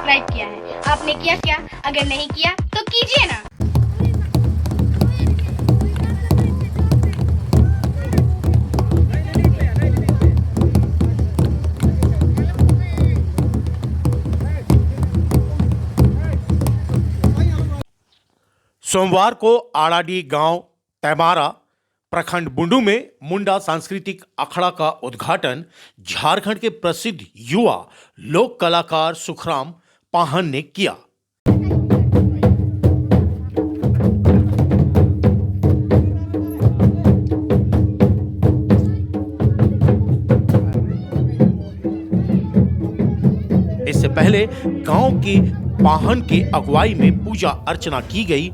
Subscribe किया है। आपने किया क्या? अगर नहीं किया तो कीजिए ना। सोमवार को आड़ाडी गांव तैमारा प्रखंड बुंडू में मुंडा सांस्कृतिक अखाड़ा का उद्घाटन झारखंड के प्रसिद्ध युवा लोक कलाकार सुखराम पाहन ने किया। इससे पहले गांव की पाहन के अगुवाई में पूजा अर्चना की गई।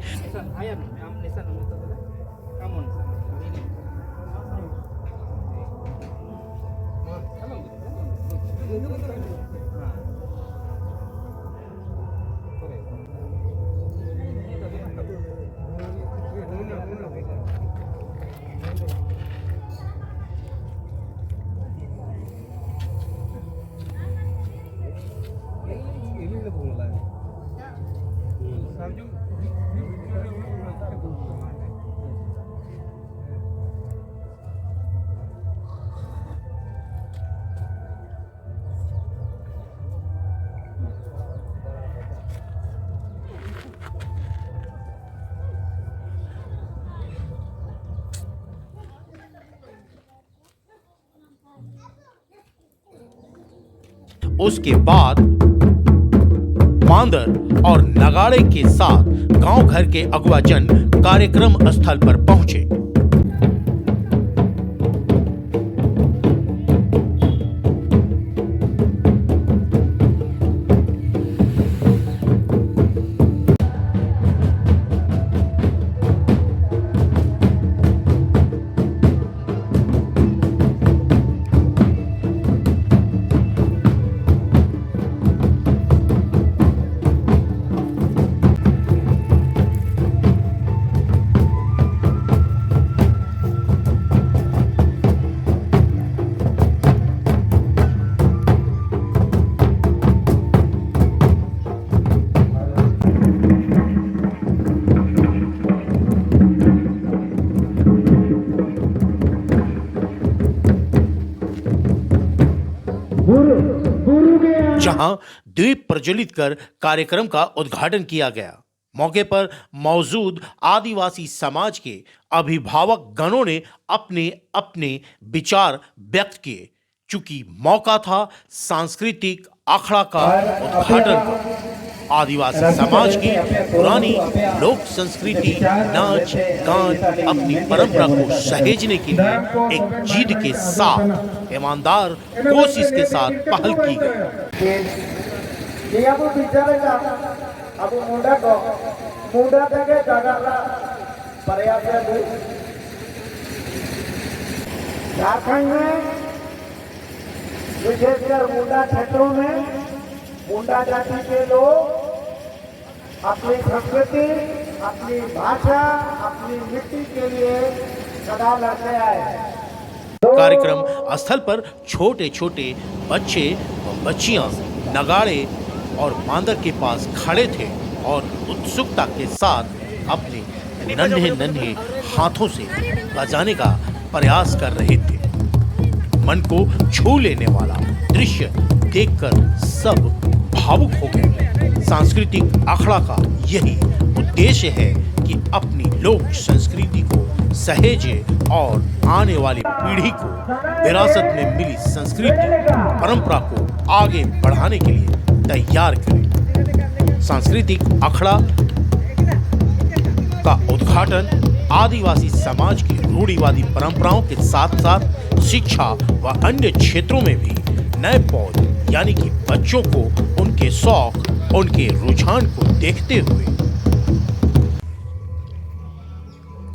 उसके बाद मांदर और नगाड़े के साथ गांव घर के अगुआ जन कार्यक्रम स्थल पर पहुंचे। जहां दीप प्रज्वलित कर कार्यक्रम का उद्घाटन किया गया। मौके पर मौजूद आदिवासी समाज के अभिभावक गणों ने अपने अपने विचार व्यक्त किए। चूंकि मौका था सांस्कृतिक अखाड़ा का उद्घाटन का, आदिवासी समाज की पुरानी लोक संस्कृति, नाच गान, अपनी परंपरा को सहेजने के लिए एक जिद के साथ, ईमानदार कोशिश के साथ पहल की गई। झारखंड में विशेषकर मुंडा क्षेत्रों में मुंडा जाति के लोग अपनी संस्कृति, अपनी भाषा, अपनी मिट्टी के लिए सदा लड़ते आए। कार्यक्रम स्थल पर छोटे छोटे बच्चे व बच्चियां नगाड़े और मांदर के पास खड़े थे और उत्सुकता के साथ अपने नन्हे नन्हे हाथों से बजाने का प्रयास कर रहे थे। मन को छू लेने वाला दृश्य देखकर सब भावुक हो गए। सांस्कृतिक अखाड़ा का यही उद्देश्य है कि अपनी लोक संस्कृति को सहेजे और आने वाली पीढ़ी को विरासत में मिली संस्कृति परंपरा को आगे बढ़ाने के लिए तैयार करें। सांस्कृतिक अखाड़ा का उद्घाटन आदिवासी समाज की रूढ़िवादी परंपराओं के साथ साथ शिक्षा व अन्य क्षेत्रों में भी नए पौध यानी कि बच्चों को उनके शौक, उनके रुझान को देखते हुए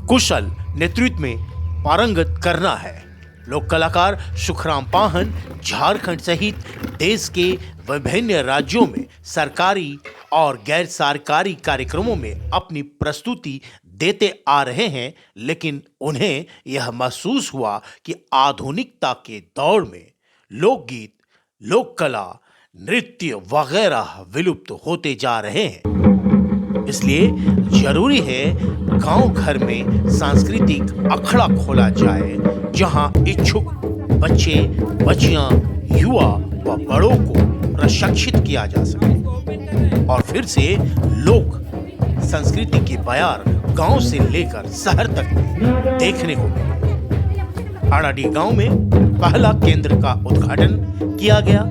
कुशल नेतृत्व में पारंगत करना है। लोक कलाकार सुखराम पाहन झारखंड सहित देश के विभिन्न राज्यों में सरकारी और गैर सरकारी कार्यक्रमों में अपनी प्रस्तुति देते आ रहे हैं, लेकिन उन्हें यह महसूस हुआ कि आधुनिकता के दौर में लोकगीत, लोक कला, नृत्य वगैरह विलुप्त होते जा रहे हैं। इसलिए जरूरी है गांव घर में सांस्कृतिक अखड़ा खोला जाए, जहां इच्छुक बच्चे, बच्चियां, युवा व बड़ों को प्रशिक्षित किया जा सके और फिर से लोक संस्कृति के बयार गांव से लेकर शहर तक देखने को मिले। आड़ाडी गांव में पहला केंद्र का उद्घाटन किया गया,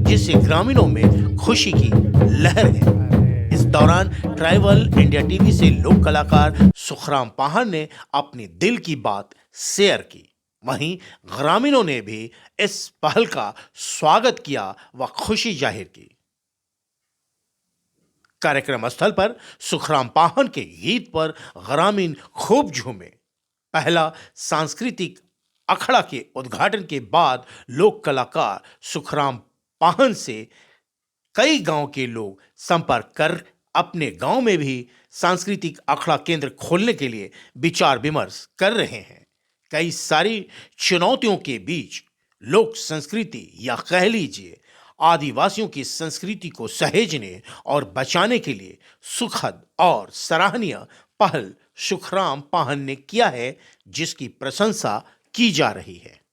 जिससे ग्रामीणों में खुशी की लहर है। इस दौरान ट्राइबल इंडिया टीवी से लोक कलाकार सुखराम पाहन ने अपनी दिल की बात शेयर की। वहीं ग्रामीणों ने भी इस पहल का स्वागत किया व खुशी जाहिर की। कार्यक्रम स्थल पर सुखराम पाहन के गीत पर ग्रामीण खूब झूमे। पहला सांस्कृतिक अखड़ा के उद्घाटन के बाद लोक कलाकार सुखराम पाहन से कई गांव के लोग संपर्क कर अपने गांव में भी सांस्कृतिक अखड़ा केंद्र खोलने के लिए विचार विमर्श कर रहे हैं। कई सारी चुनौतियों के बीच लोक संस्कृति या कह लीजिए आदिवासियों की संस्कृति को सहेजने और बचाने के लिए सुखद और सराहनीय पहल सुखराम पाहन ने किया है, जिसकी प्रशंसा की जा रही है।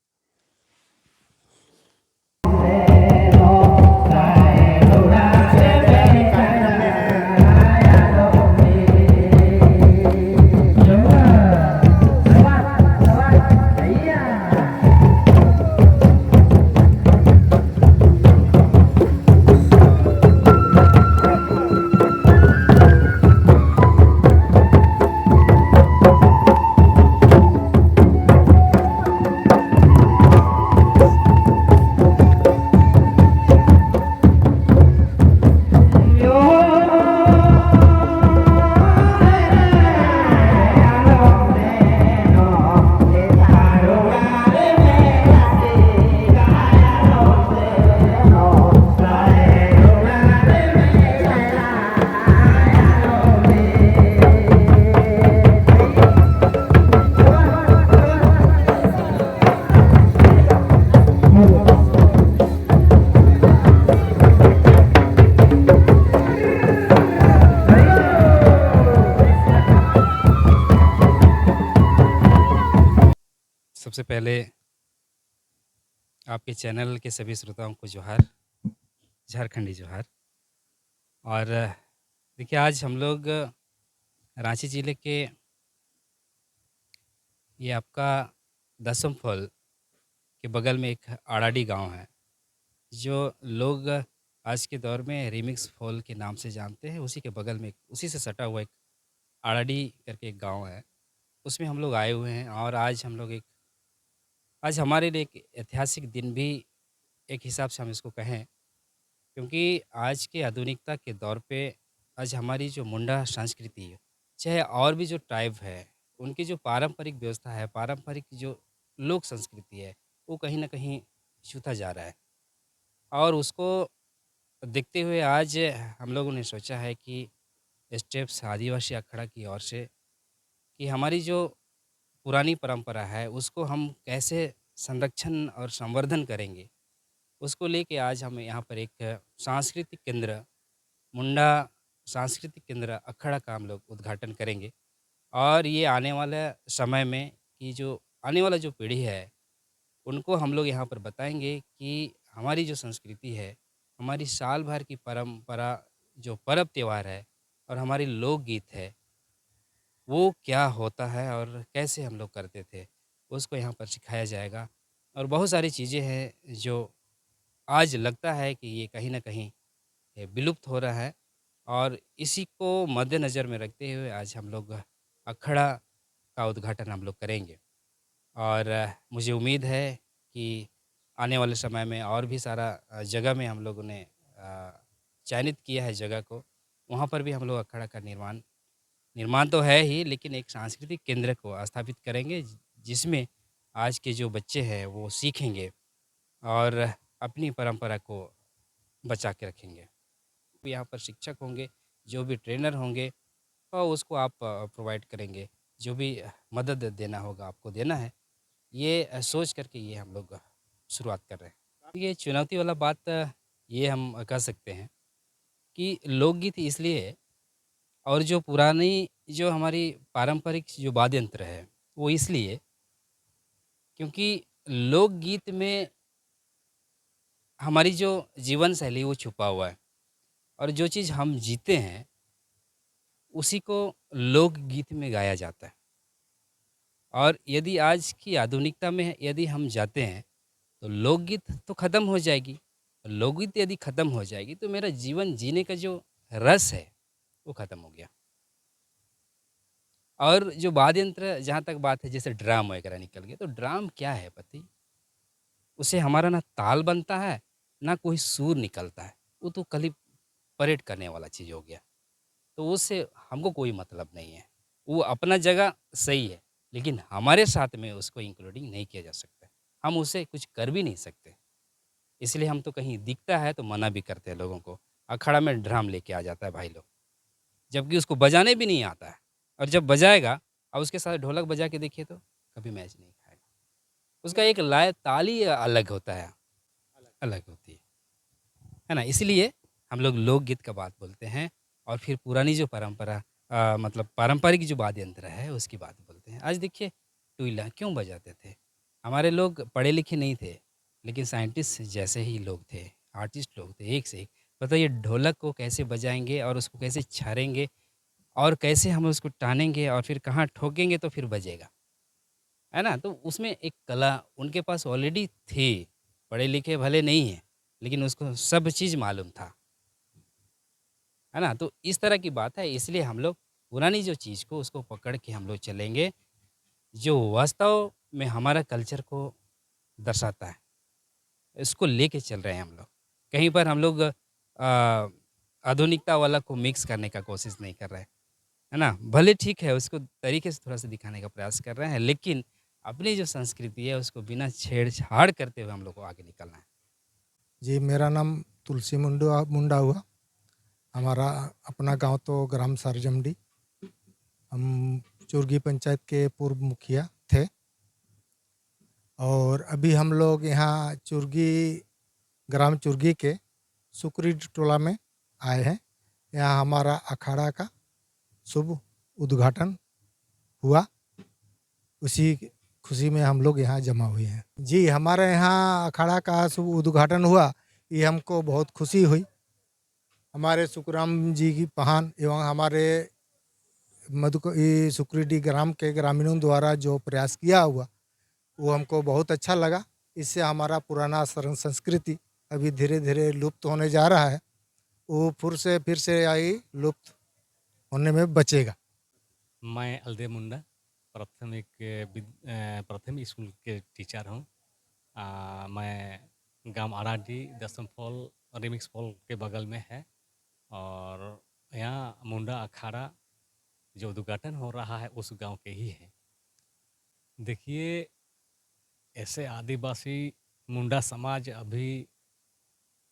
सबसे पहले आपके चैनल के सभी श्रोताओं को जोहार, झारखंडी जोहार। और देखिए, आज हम लोग रांची ज़िले के ये आपका दसम फॉल के बगल में एक आड़ाडी गांव है, जो लोग आज के दौर में रिमिक्स फॉल के नाम से जानते हैं। उसी के बगल में उसी से सटा हुआ एक आड़ाडी करके एक गांव है, उसमें हम लोग आए हुए हैं। और आज हमारे लिए एक ऐतिहासिक दिन भी एक हिसाब से हम इसको कहें, क्योंकि आज के आधुनिकता के दौर पे आज हमारी जो मुंडा संस्कृति है, चाहे और भी जो ट्राइब है, उनकी जो पारंपरिक व्यवस्था है, पारंपरिक जो लोक संस्कृति है, वो कहीं न कहीं छूता जा रहा है। और उसको देखते हुए आज हम लोगों ने सोचा है कि स्टेप्स आदिवासी अखाड़ा की ओर से कि हमारी जो पुरानी परंपरा है, उसको हम कैसे संरक्षण और संवर्धन करेंगे, उसको लेके आज हम यहाँ पर एक सांस्कृतिक केंद्र, मुंडा सांस्कृतिक केंद्र अखाड़ा का हम लोग उद्घाटन करेंगे। और ये आने वाले समय में कि जो आने वाला जो पीढ़ी है, उनको हम लोग यहाँ पर बताएंगे कि हमारी जो संस्कृति है, हमारी साल भर की परंपरा, जो पर्व त्योहार है और हमारी लोकगीत है, वो क्या होता है और कैसे हम लोग करते थे, उसको यहाँ पर सिखाया जाएगा। और बहुत सारी चीज़ें हैं जो आज लगता है कि ये कहीं न कहीं ये विलुप्त हो रहा है, और इसी को मद्देनज़र में रखते हुए आज हम लोग अखाड़ा का उद्घाटन हम लोग करेंगे। और मुझे उम्मीद है कि आने वाले समय में और भी सारा जगह में हम लोगों ने चयनित किया है जगह को, वहाँ पर भी हम लोग अखाड़ा का निर्माण तो है ही, लेकिन एक सांस्कृतिक केंद्र को स्थापित करेंगे, जिसमें आज के जो बच्चे हैं वो सीखेंगे और अपनी परंपरा को बचा के रखेंगे। यहाँ पर शिक्षक होंगे, जो भी ट्रेनर होंगे, और उसको आप प्रोवाइड करेंगे, जो भी मदद देना होगा आपको देना है। ये सोच करके ये हम लोग शुरुआत कर रहे हैं। ये चुनौती वाला बात ये हम कह सकते हैं कि लोकगीत इसलिए है, और जो पुरानी जो हमारी पारंपरिक जो वाद्य यंत्र है, वो इसलिए क्योंकि लोकगीत में हमारी जो जीवन शैली वो छुपा हुआ है, और जो चीज़ हम जीते हैं उसी को लोकगीत में गाया जाता है। और यदि आज की आधुनिकता में यदि हम जाते हैं तो लोकगीत तो ख़त्म हो जाएगी। लोकगीत यदि ख़त्म हो जाएगी तो मेरा जीवन जीने का जो रस है वो ख़त्म हो गया। और जो वाद्य यंत्र जहाँ तक बात है, जैसे ड्राम वगैरह निकल गए, तो ड्राम क्या है पता ही? उससे हमारा ना ताल बनता है, ना कोई सुर निकलता है। वो तो खाली परेड करने वाला चीज़ हो गया। तो उससे हमको कोई मतलब नहीं है। वो अपना जगह सही है, लेकिन हमारे साथ में उसको इंक्लूडिंग नहीं किया जा सकता। हम उसे कुछ कर भी नहीं सकते। इसलिए हम तो कहीं दिखता है तो मना भी करते हैं लोगों को। अखाड़ा में ड्राम लेके आ जाता है भाई लोग, जबकि उसको बजाने भी नहीं आता है। और जब बजाएगा और उसके साथ ढोलक बजा के देखिए तो कभी मैच नहीं खाएगा। उसका एक लय ताल ही अलग होता है, अलग होती है ना? इसलिए हम लोग लोकगीत का बात बोलते हैं, और फिर पुरानी जो परंपरा मतलब पारंपरिक जो वाद्य यंत्र है उसकी बात बोलते हैं। आज देखिए टुईला क्यों बजाते थे? हमारे लोग पढ़े लिखे नहीं थे, लेकिन साइंटिस्ट जैसे ही लोग थे, आर्टिस्ट लोग थे, एक से एक। बताइए ढोलक को कैसे बजाएँगे और उसको कैसे छाड़ेंगे, और कैसे हम उसको टानेंगे और फिर कहाँ ठोकेंगे तो फिर बजेगा, है ना? तो उसमें एक कला उनके पास ऑलरेडी थी। पढ़े लिखे भले नहीं हैं, लेकिन उसको सब चीज़ मालूम था, है ना? तो इस तरह की बात है, इसलिए हम लोग पुरानी जो चीज़ को उसको पकड़ के हम लोग चलेंगे, जो वास्तव में हमारा कल्चर को दर्शाता है। इसको लेके चल रहे हैं हम लोग। कहीं पर हम लोग आधुनिकता वाला को मिक्स करने का कोशिश नहीं कर रहे हैं, है ना? भले ठीक है, उसको तरीके से थोड़ा-सा दिखाने का प्रयास कर रहे हैं, लेकिन अपनी जो संस्कृति है उसको बिना छेड़-छाड़ करते हुए हम लोग को आगे निकलना है। जी, मेरा नाम तुलसी मुंडा हुआ। हमारा अपना गांव तो ग्राम सरजमडी। हम चुरगी पंचायत के पूर्व मुखिया थे, और अभी हम लोग यहाँ ग्राम चुरगी के सुकरी टोला में आए हैं। यहाँ हमारा अखाड़ा का शुभ उद्घाटन हुआ, उसी खुशी में हम लोग यहाँ जमा हुए हैं। जी, हमारे यहाँ अखाड़ा का शुभ उद्घाटन हुआ, ये हमको बहुत खुशी हुई। हमारे सुखराम जी की पहान एवं हमारे सुकरीडी ग्राम के ग्रामीणों द्वारा जो प्रयास किया हुआ, वो हमको बहुत अच्छा लगा। इससे हमारा पुराना संस्कृति अभी धीरे धीरे लुप्त होने जा रहा है, वो फिर से आई लुप्त होने में बचेगा। मैं अलदे मुंडा प्राथमिक स्कूल के टीचर हूँ। मैं गांव आराडी दसम फॉल रिमिक्स फॉल के बगल में है, और यहाँ मुंडा अखाड़ा जो उद्घाटन हो रहा है उस गांव के ही है। देखिए, ऐसे आदिवासी मुंडा समाज अभी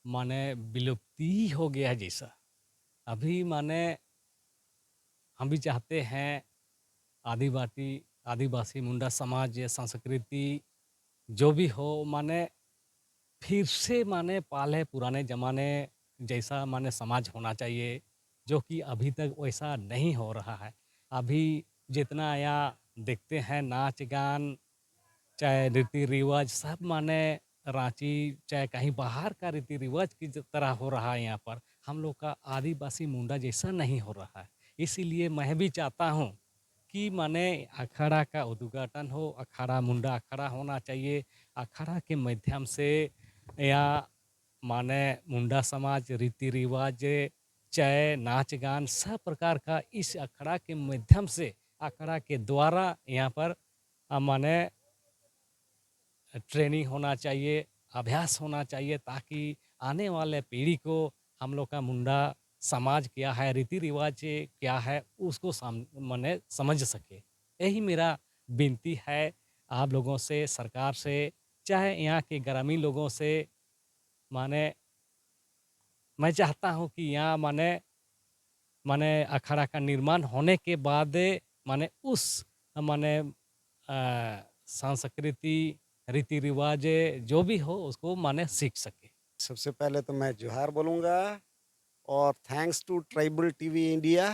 माने विलुप्ति ही हो गया है जैसा। अभी माने हम भी चाहते हैं आदिवासी मुंडा समाज या संस्कृति जो भी हो, माने फिर से माने पाले पुराने ज़माने जैसा माने समाज होना चाहिए, जो कि अभी तक वैसा नहीं हो रहा है। अभी जितना यहाँ देखते हैं नाच गान, चाहे रीति रिवाज, सब माने रांची चाहे कहीं बाहर का रीति रिवाज की तरह हो रहा है। यहाँ पर हम लोग का आदिवासी मुंडा जैसा नहीं हो रहा है। इसीलिए मैं भी चाहता हूँ कि माने अखाड़ा का उद्घाटन हो, अखाड़ा मुंडा अखाड़ा होना चाहिए। अखाड़ा के माध्यम से या माने मुंडा समाज रीति रिवाज चाहे नाच गान सब प्रकार का इस अखाड़ा के माध्यम से, अखाड़ा के द्वारा यहाँ पर माने ट्रेनिंग होना चाहिए, अभ्यास होना चाहिए, ताकि आने वाले पीढ़ी को हम लोग का मुंडा समाज क्या है, रीति रिवाज क्या है, उसको माने समझ सके। यही मेरा विनती है आप लोगों से, सरकार से, चाहे यहाँ के ग्रामीण लोगों से। माने मैं चाहता हूँ कि यहाँ माने माने अखाड़ा का निर्माण होने के बाद माने उस माने संस्कृति रीति रिवाज जो भी हो उसको माने सीख सके। सबसे पहले तो मैं जोहार बोलूँगा और thanks to tribal TV India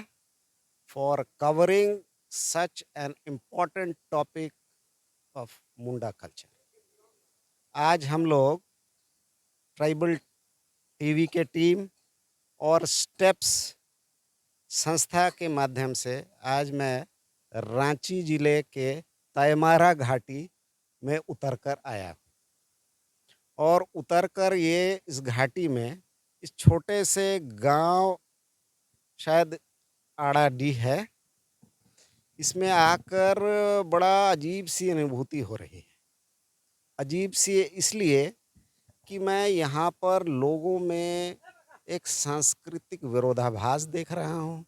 for covering such an important topic of Munda culture. आज हम लोग ट्राइबल टीवी के टीम और स्टेप्स संस्था के माध्यम से आज मैं रांची ज़िले के तैमारा घाटी में उतरकर आया और उतरकर ये इस घाटी में इस छोटे से गांव शायद आड़ाडी है, इसमें आकर बड़ा अजीब सी अनुभूति हो रही है। अजीब सी इसलिए कि मैं यहाँ पर लोगों में एक सांस्कृतिक विरोधाभास देख रहा हूँ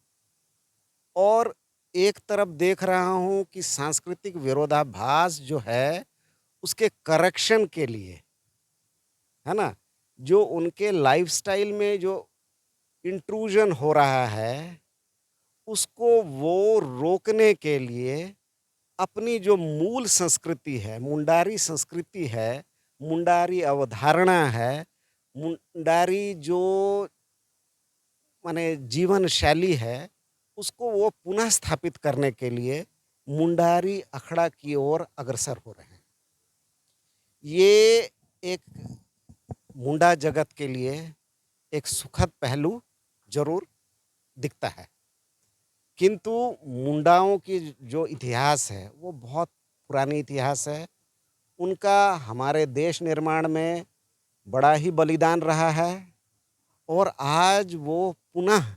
और एक तरफ देख रहा हूँ कि सांस्कृतिक विरोधाभास जो है उसके करेक्शन के लिए, है ना, जो उनके लाइफस्टाइल में जो इंट्रूजन हो रहा है उसको वो रोकने के लिए अपनी जो मूल संस्कृति है, मुंडारी संस्कृति है, मुंडारी अवधारणा है, मुंडारी जो माने जीवन शैली है, उसको वो पुनः स्थापित करने के लिए मुंडारी अखड़ा की ओर अग्रसर हो रहे हैं। ये एक मुंडा जगत के लिए एक सुखद पहलू जरूर दिखता है, किंतु मुंडाओं की जो इतिहास है वो बहुत पुरानी इतिहास है। उनका हमारे देश निर्माण में बड़ा ही बलिदान रहा है और आज वो पुनः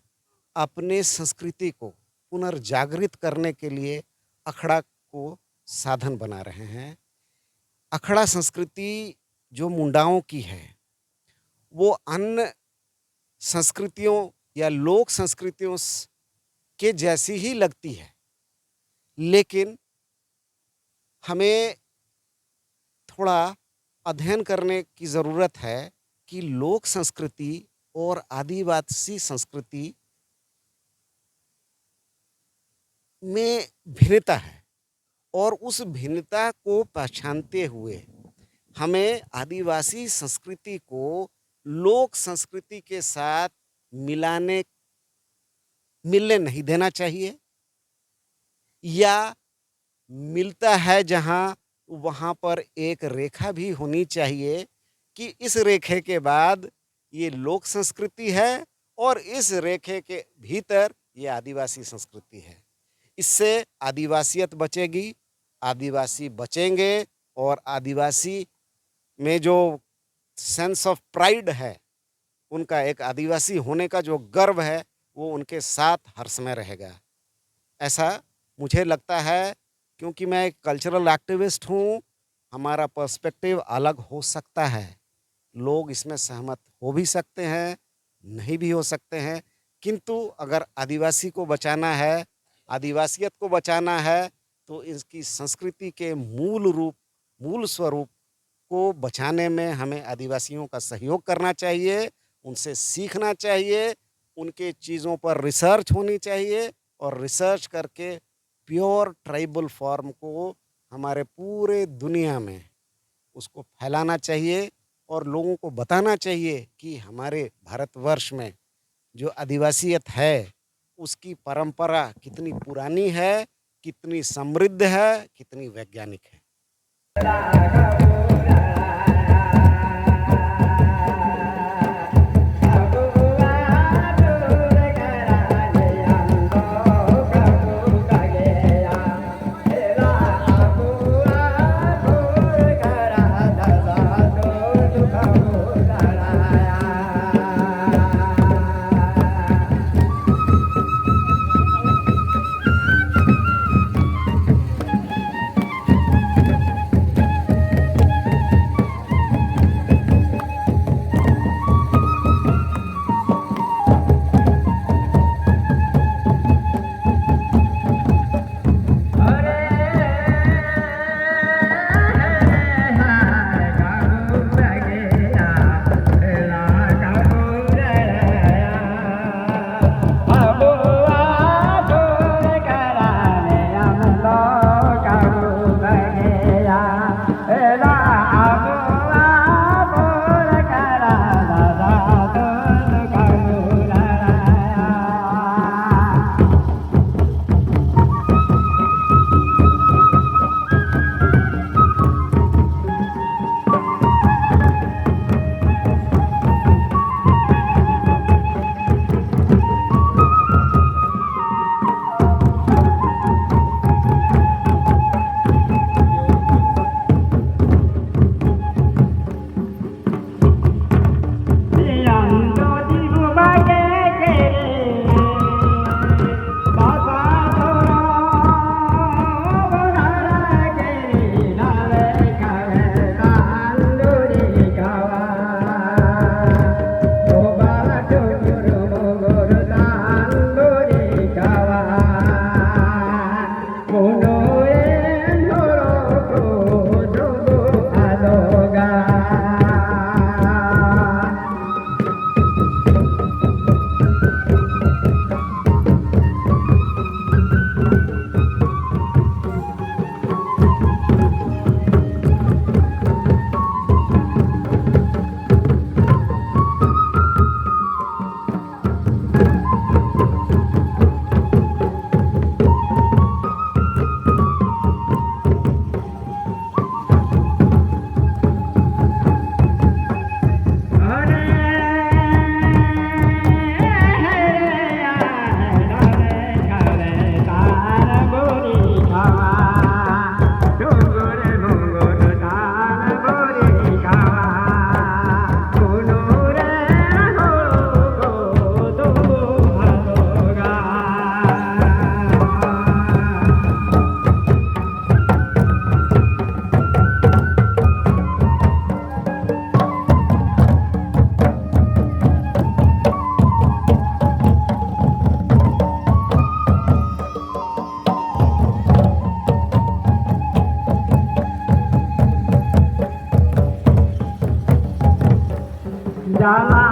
अपने संस्कृति को पुनर्जागृत करने के लिए अखड़ा को साधन बना रहे हैं। अखड़ा संस्कृति जो मुंडाओं की है वो अन्य संस्कृतियों या लोक संस्कृतियों के जैसी ही लगती है, लेकिन हमें थोड़ा अध्ययन करने की ज़रूरत है कि लोक संस्कृति और आदिवासी संस्कृति में भिन्नता है और उस भिन्नता को पहचानते हुए हमें आदिवासी संस्कृति को लोक संस्कृति के साथ मिलने नहीं देना चाहिए, या मिलता है जहाँ वहाँ पर एक रेखा भी होनी चाहिए कि इस रेखे के बाद ये लोक संस्कृति है और इस रेखे के भीतर ये आदिवासी संस्कृति है। इससे आदिवासियत बचेगी, आदिवासी बचेंगे और आदिवासी में जो सेंस ऑफ प्राइड है, उनका एक आदिवासी होने का जो गर्व है वो उनके साथ हर समय रहेगा, ऐसा मुझे लगता है। क्योंकि मैं एक कल्चरल एक्टिविस्ट हूँ, हमारा पर्सपेक्टिव अलग हो सकता है, लोग इसमें सहमत हो भी सकते हैं, नहीं भी हो सकते हैं, किंतु अगर आदिवासी को बचाना है, आदिवासियत को बचाना है, तो इसकी संस्कृति के मूल स्वरूप को बचाने में हमें आदिवासियों का सहयोग करना चाहिए, उनसे सीखना चाहिए, उनके चीज़ों पर रिसर्च होनी चाहिए और रिसर्च करके प्योर ट्राइबल फॉर्म को हमारे पूरे दुनिया में उसको फैलाना चाहिए और लोगों को बताना चाहिए कि हमारे भारतवर्ष में जो आदिवासियत है उसकी परंपरा कितनी पुरानी है, कितनी समृद्ध है, कितनी वैज्ञानिक है। जाना